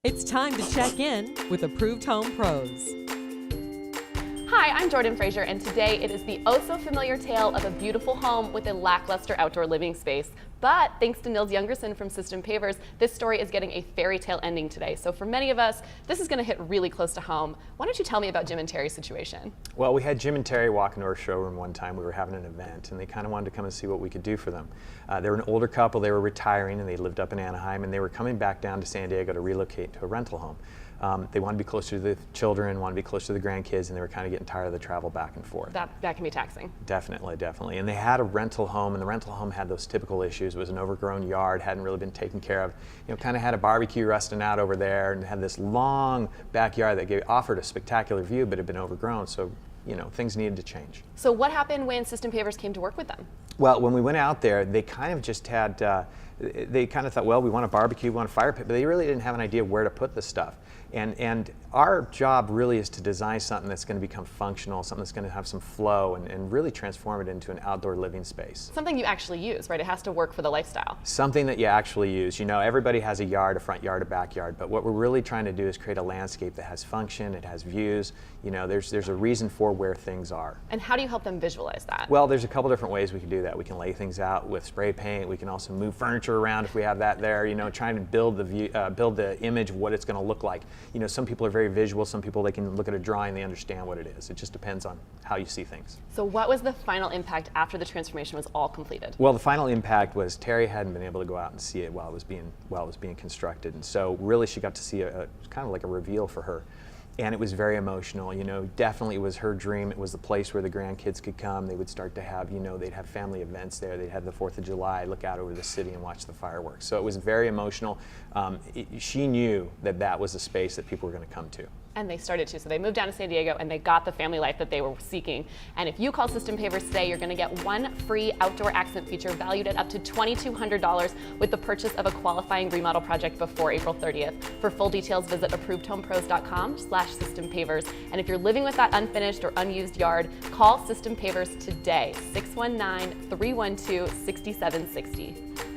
It's time to check in with Approved Home Pros. Hi, I'm Jordan Fraser, and today it is the oh-so-familiar tale of a beautiful home with a lackluster outdoor living space. But thanks to Nils Jungerson from System Pavers, this story is getting a fairy tale ending today. So for many of us, this is going to hit really close to home. Why don't you tell me about Jim and Terry's situation? Well, we had Jim and Terry walk into our showroom one time. We were having an event, and they kind of wanted to come and see what we could do for them. They were an older couple. They were retiring, and they lived up in Anaheim, and they were coming back down to San Diego to relocate to a rental home. They wanted to be closer to the children, wanted to be closer to the grandkids, and they were kind of getting tired of the travel back and forth. That can be taxing. Definitely, definitely. And they had a rental home, and the rental home had those typical issues. It was an overgrown yard, hadn't really been taken care of. You know, kind of had a barbecue rusting out over there, and had this long backyard that offered a spectacular view, but had been overgrown. So, you know, things needed to change. So what happened when System Pavers came to work with them? Well, when we went out there, they kind of just had, they kind of thought, well, we want a barbecue, we want a fire pit, but they really didn't have an idea where to put the stuff. And our job really is to design something that's going to become functional, something that's going to have some flow and really transform it into an outdoor living space. Something you actually use, right? It has to work for the lifestyle. Something that you actually use. You know, everybody has a yard, a front yard, a backyard, but what we're really trying to do is create a landscape that has function, it has views. You know, there's a reason for where things are. And how do you help them visualize that? Well, there's a couple different ways we can do that. We can lay things out with spray paint. We can also move furniture around if we have that there. You know, trying to build the view, build the image of what it's going to look like. You know, some people are very visual. Some people, they can look at a drawing, they understand what it is. It just depends on how you see things. So what was the final impact after the transformation was all completed? Well, the final impact was Terry hadn't been able to go out and see it while it was being constructed, and so really she got to see a kind of like a reveal for her. And it was very emotional, you know, definitely it was her dream. It was the place where the grandkids could come. They would start to have, you know, they'd have family events there. They'd have the 4th of July, look out over the city and watch the fireworks. So it was very emotional. She knew that that was a space that people were going to come to. And they started to. So they moved down to San Diego and they got the family life that they were seeking. And if you call System Pavers today, you're going to get one free outdoor accent feature valued at up to $2,200 with the purchase of a qualifying remodel project before April 30th. For full details, visit approvedhomepros.com/systempavers. And if you're living with that unfinished or unused yard, call System Pavers today, 619-312-6760.